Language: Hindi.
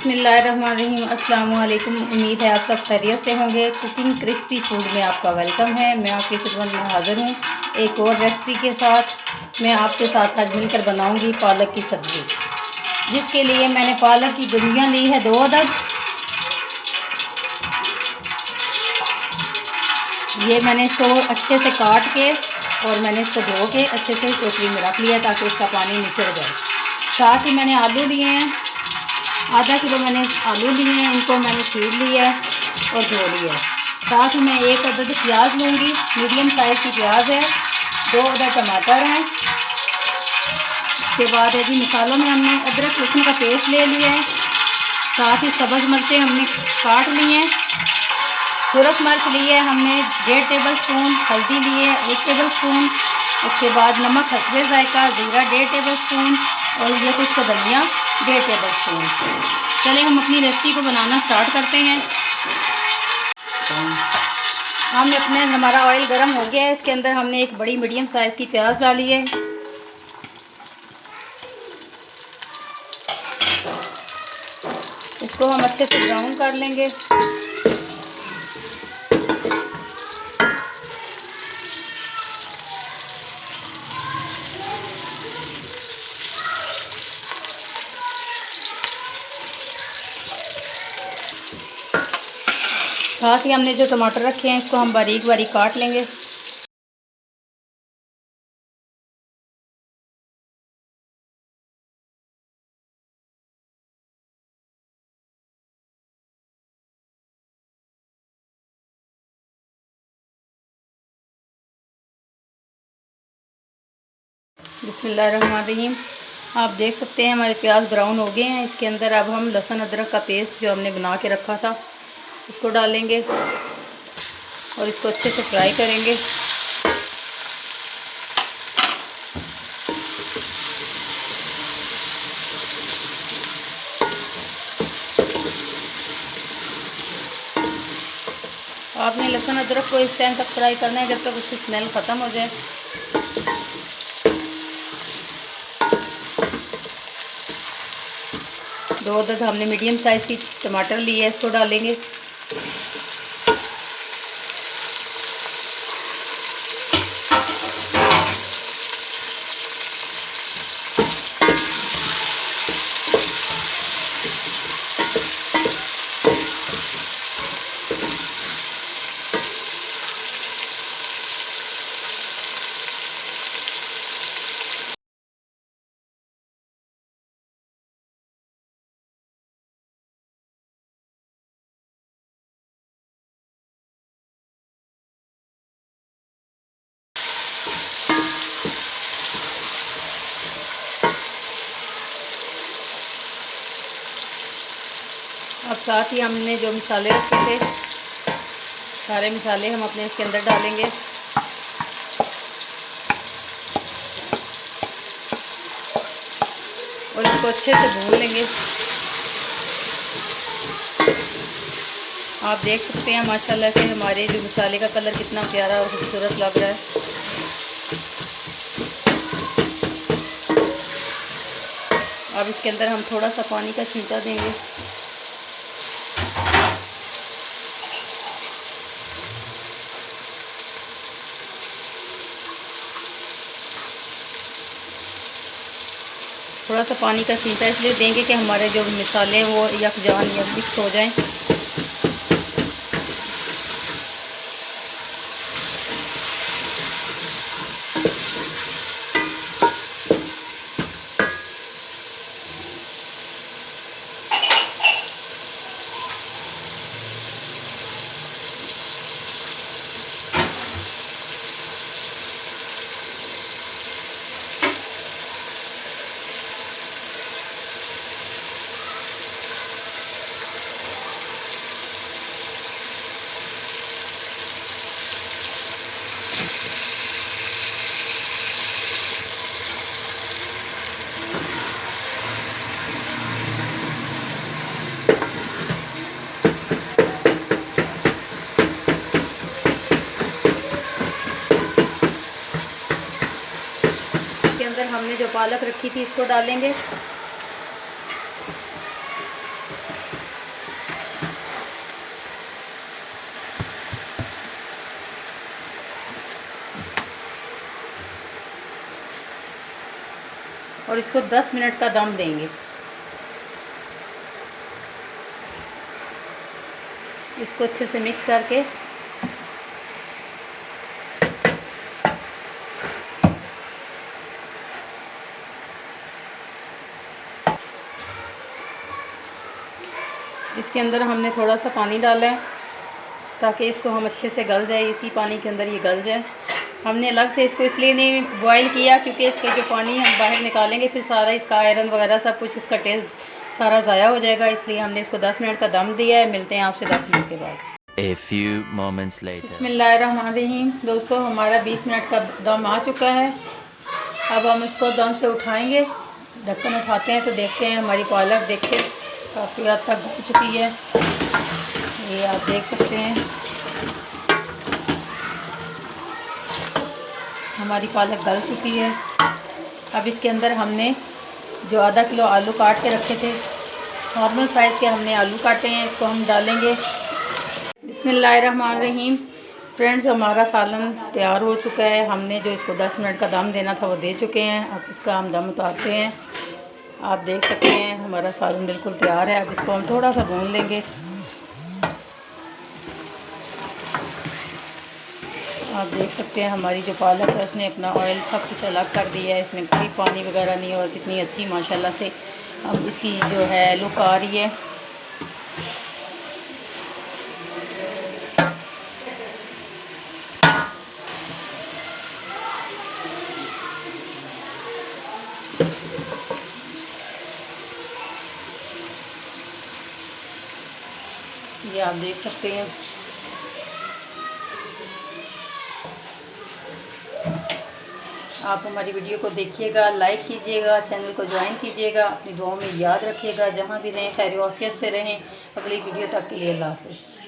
बिस्मिल्लाहिर्रहमानिर्रहीम। अस्सलाम वालेकुम। उम्मीद है आप सब खैरियत से होंगे। कुकिंग क्रिस्पी फूड में आपका वेलकम है। मैं आपकी खिदमत में हाज़िर हूँ एक और रेसिपी के साथ। मैं आपके साथ आज मिलकर बनाऊंगी पालक की सब्ज़ी, जिसके लिए मैंने पालक की गुंदियाँ ली है 2 अदद। ये मैंने इसको अच्छे से काट के और मैंने इसको धो के अच्छे से टोकरी में रख लिया ताकि इसका पानी निचड़ जाए। साथ ही मैंने आलू लिए हैं, आधा किलो मैंने आलू लिए हैं, इनको मैंने छील लिया है और धो लिया है। साथ ही मैं 1 अदद प्याज लूँगी, मीडियम साइज़ की प्याज है, 2 अदद टमाटर हैं। इसके बाद है जी मसालों में हमने अदरक लहसुन का पेस्ट ले लिया है। साथ ही सब्ज़ मिर्चें हमने काट ली हैं। सुरख मिर्च लिए हमने 1.5 टेबल स्पून, हल्दी लिए 1 टेबल स्पून। उसके बाद नमक हस्बे ज़ायका, ज़ीरा 1.5 टेबल स्पून और ये कुछ धनिया 1.5 टेबल स्पून। चलें हम अपनी रेसिपी को बनाना स्टार्ट करते हैं। हमारा ऑयल गर्म हो गया है। इसके अंदर हमने एक बड़ी मीडियम साइज़ की प्याज डाली है। इसको हम अच्छे से ब्राउन कर लेंगे। साथ ही हमने जो टमाटर रखे हैं इसको हम बारीक बारीक काट लेंगे। बिस्मिल्लाहिर्रहमानिर्रहीम। आप देख सकते हैं हमारे प्याज ब्राउन हो गए हैं। इसके अंदर अब हम लहसुन अदरक का पेस्ट जो हमने बना के रखा था इसको डालेंगे और इसको अच्छे से फ्राई करेंगे। आपने लहसुन अदरक को इस टाइम तक फ्राई करना है जब तक उसकी स्मेल ख़त्म हो जाए। दो अदद हमने मीडियम साइज़ की टमाटर ली है, इसको डालेंगे। अब साथ ही हमने जो मसाले रखे थे सारे मसाले हम अपने इसके अंदर डालेंगे और इसको अच्छे से भून लेंगे। आप देख सकते हैं माशाल्लाह से हमारे जो मसाले का कलर कितना प्यारा और खूबसूरत लग रहा है। अब इसके अंदर हम थोड़ा सा पानी का छींटा देंगे। थोड़ा सा पानी का छींटा इसलिए देंगे कि हमारे जो मसाले हैं वो यकजान या मिक्स हो जाएं। इसके अंदर हमने जो पालक रखी थी इसको डालेंगे। और इसको 10 मिनट का दम देंगे। इसको अच्छे से मिक्स करके इसके अंदर हमने थोड़ा सा पानी डाला है ताकि इसको हम अच्छे से गल जाए, इसी पानी के अंदर ये गल जाए। हमने अलग से इसको इसलिए नहीं बॉईल किया क्योंकि इसके जो पानी हम बाहर निकालेंगे फिर सारा इसका आयरन वगैरह सब कुछ इसका टेस्ट सारा ज़ाया हो जाएगा, इसलिए हमने इसको 10 मिनट का दम दिया है। मिलते हैं आपसे 10 मिनट के बाद। A few moments later. बिस्मिल्लाहिर्रहमानिर्रहीम। दोस्तों हमारा 20 मिनट का दम आ चुका है। अब हम इसको दम से उठाएंगे, ढक्कन उठाते हैं तो देखते हैं हमारी पालक देखिए काफ़ी हद तक गल चुकी है। ये आप देख सकते हैं हमारी पालक गल चुकी है। अब इसके अंदर हमने जो आधा किलो आलू काट के रखे थे, नॉर्मल साइज़ के हमने आलू काटे हैं, इसको हम डालेंगे। बिस्मिल्लाहिर्रहमानिर्रहीम। फ्रेंड्स हमारा सालन तैयार हो चुका है। हमने जो इसको 10 मिनट का दम देना था वो दे चुके हैं। अब इसका हम दम उतारते हैं। आप देख सकते हैं हमारा सालन बिल्कुल तैयार है। अब इसको हम थोड़ा सा भून लेंगे। आप देख सकते हैं हमारी जो पालक है उसने अपना ऑयल सब कुछ अलग कर दिया है, इसमें कोई पानी वगैरह नहीं, और कितनी अच्छी माशाल्लाह से अब इसकी जो है लुक आ रही है। ये आप देख सकते हैं। आप हमारी वीडियो को देखिएगा, लाइक कीजिएगा, चैनल को ज्वाइन कीजिएगा, अपनी दुआओं में याद रखिएगा। जहाँ भी रहें खैर आफियत से रहें। अगली वीडियो तक के लिए अल्लाह हाफ़िज़।